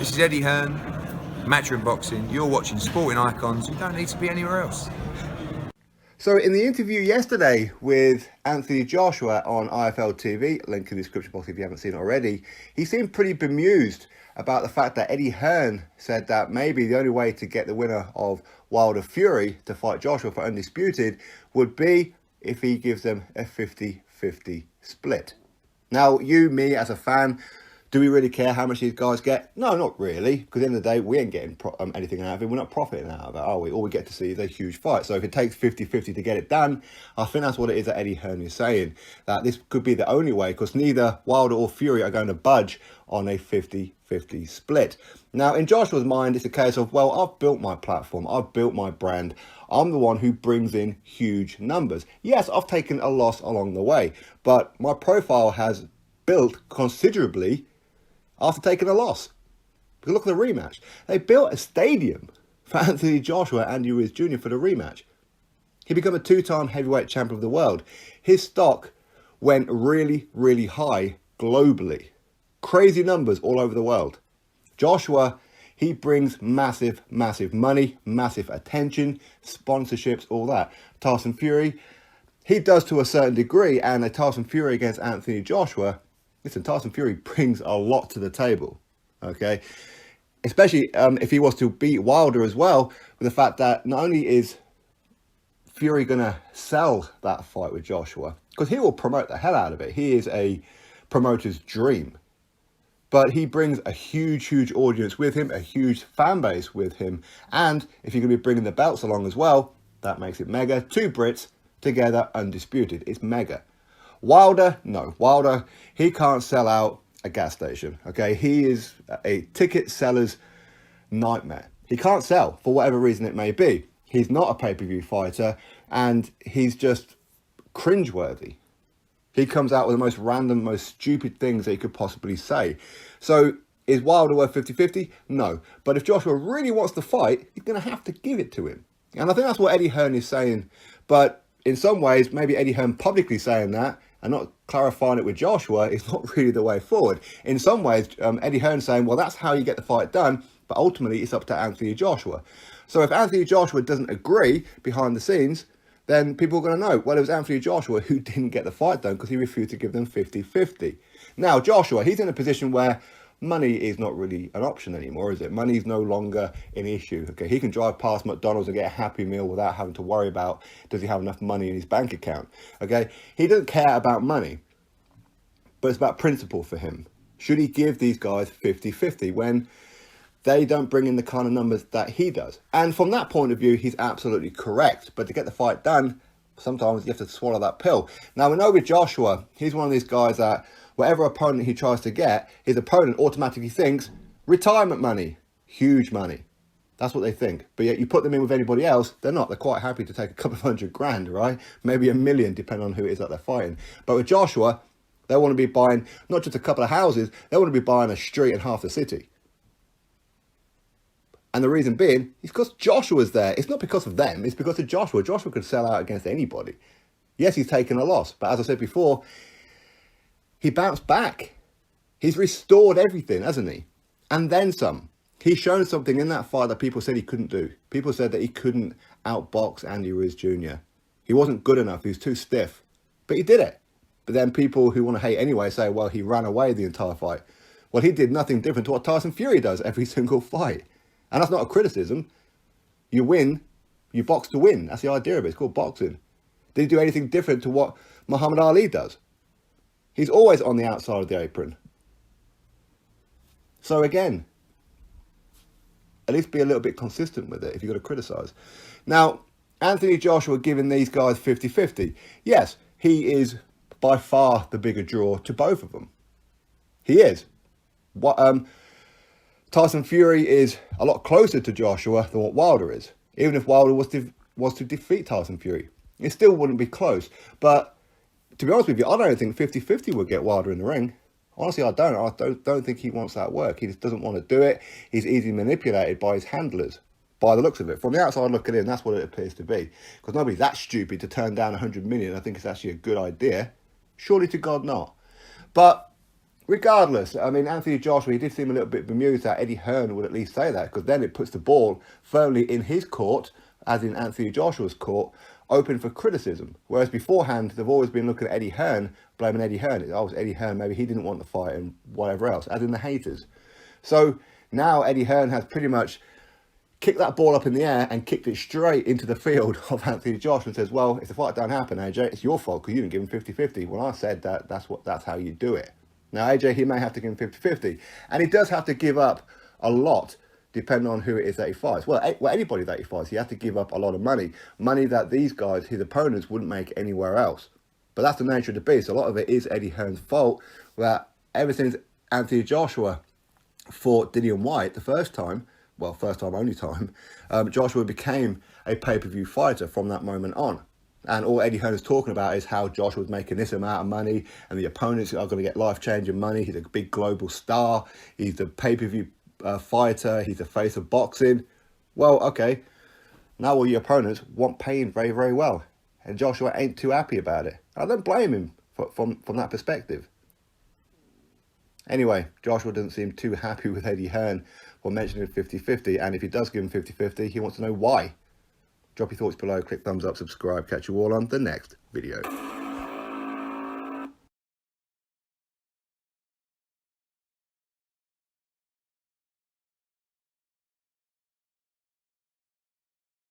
This is Eddie Hearn, Matchroom Boxing. You're watching Sporting Icons. You don't need to be anywhere else. So in the interview yesterday with Anthony Joshua on IFL TV, link in the description box if you haven't seen it already, he seemed pretty bemused about the fact that Eddie Hearn said that maybe the only way to get the winner of Wilder Fury to fight Joshua for Undisputed would be if he gives them a 50-50 split. Now, you, me, as a fan, do we really care how much these guys get? No, not really, because at the end of the day, we ain't getting anything out of it. We're not profiting out of it, are we? All we get to see is a huge fight. So if it takes 50-50 to get it done, I think that's what it is that Eddie Hearn is saying, that this could be the only way, because neither Wilder or Fury are going to budge on a 50-50 split. Now, in Joshua's mind, it's a case of, well, I've built my platform, I've built my brand, I'm the one who brings in huge numbers. Yes, I've taken a loss along the way, but my profile has built considerably after taking a loss. Look at the rematch. They built a stadium for Anthony Joshua and Andy Ruiz Jr. for the rematch. He became a two-time heavyweight champion of the world. His stock went really, really high globally. Crazy numbers all over the world. Joshua, he brings massive, massive money, massive attention, sponsorships, all that. Tyson Fury, he does to a certain degree, and a Tyson Fury against Anthony Joshua, listen, Tyson Fury brings a lot to the table, okay? Especially if he was to beat Wilder as well, with the fact that not only is Fury going to sell that fight with Joshua, because he will promote the hell out of it. He is a promoter's dream. But he brings a huge, huge audience with him, a huge fan base with him. And if you're going to be bringing the belts along as well, that makes it mega. Two Brits together, undisputed. It's mega. Wilder, no. Wilder, he can't sell out a gas station, okay? He is a ticket seller's nightmare. He can't sell, for whatever reason it may be. He's not a pay-per-view fighter, and he's just cringeworthy. He comes out with the most random, most stupid things that he could possibly say. So, is Wilder worth 50-50? No. But if Joshua really wants to fight, he's going to have to give it to him. And I think that's what Eddie Hearn is saying. But in some ways, maybe Eddie Hearn publicly saying that and not clarifying it with Joshua is not really the way forward. In some ways, Eddie Hearn saying, well, that's how you get the fight done, but ultimately it's up to Anthony Joshua. So if Anthony Joshua doesn't agree behind the scenes, then people are going to know, well, it was Anthony Joshua who didn't get the fight done because he refused to give them 50-50. Now, Joshua, he's in a position where money is not really an option anymore, is it? Money is no longer an issue. Okay, he can drive past McDonald's and get a Happy Meal without having to worry about, does he have enough money in his bank account? Okay, he doesn't care about money, but it's about principle for him. Should he give these guys 50-50 when they don't bring in the kind of numbers that he does? And from that point of view, he's absolutely correct. But to get the fight done, sometimes you have to swallow that pill. Now, we know with Joshua, he's one of these guys that whatever opponent he tries to get, his opponent automatically thinks retirement money, huge money. That's what they think. But yet you put them in with anybody else, they're not. They're quite happy to take a couple of $100,000, right? Maybe $1 million, depending on who it is that they're fighting. But with Joshua, they want to be buying not just a couple of houses, they want to be buying a street and half the city. And the reason being is because Joshua's there. It's not because of them, it's because of Joshua. Joshua could sell out against anybody. Yes, he's taken a loss, but as I said before, he bounced back. He's restored everything, hasn't he? And then some. He's shown something in that fight that people said he couldn't do. People said that he couldn't outbox Andy Ruiz Jr. He wasn't good enough. He was too stiff. But he did it. But then people who want to hate anyway say, well, he ran away the entire fight. Well, he did nothing different to what Tyson Fury does every single fight. And that's not a criticism. You win, you box to win. That's the idea of it. It's called boxing. Did he do anything different to what Muhammad Ali does? He's always on the outside of the apron. So again, at least be a little bit consistent with it if you're going to criticise. Now, Anthony Joshua giving these guys 50-50. Yes, he is by far the bigger draw to both of them. He is. Tyson Fury is a lot closer to Joshua than what Wilder is. Even if Wilder was to defeat Tyson Fury, it still wouldn't be close. But to be honest with you, I don't think 50-50 would get Wilder in the ring. Honestly, I don't think he wants that work. He just doesn't want to do it. He's easily manipulated by his handlers, by the looks of it. From the outside looking in, that's what it appears to be. Because nobody's that stupid to turn down 100 million. I think it's actually a good idea. Surely to God not. But Regardless, I mean, Anthony Joshua, he did seem a little bit bemused that Eddie Hearn would at least say that, because then it puts the ball firmly in his court, as in Anthony Joshua's court, open for criticism. Whereas beforehand, they've always been looking at Eddie Hearn, blaming Eddie Hearn. Oh, it was Eddie Hearn, maybe he didn't want the fight and whatever else, as in the haters. So now Eddie Hearn has pretty much kicked that ball up in the air and kicked it straight into the field of Anthony Joshua and says, well, if the fight don't happen, AJ, it's your fault because you didn't give him 50-50. Well, I said that's how you do it. Now, AJ, he may have to give him 50-50. And he does have to give up a lot, depending on who it is that he fights. Well, anybody that he fights, he has to give up a lot of money. Money that these guys, his opponents, wouldn't make anywhere else. But that's the nature of the beast. A lot of it is Eddie Hearn's fault, that ever since Anthony Joshua fought Dillian White the first time, well, first time, only time, Joshua became a pay-per-view fighter from that moment on. And all Eddie Hearn is talking about is how Joshua's making this amount of money and the opponents are going to get life-changing money. He's a big global star. He's a pay-per-view fighter. He's the face of boxing. Well, okay. Now all your opponents want paying very, very well. And Joshua ain't too happy about it. I don't blame him from that perspective. Anyway, Joshua doesn't seem too happy with Eddie Hearn for mentioning 50-50. And if he does give him 50-50, he wants to know why. Drop your thoughts below, click thumbs up, subscribe. Catch you all on the next video.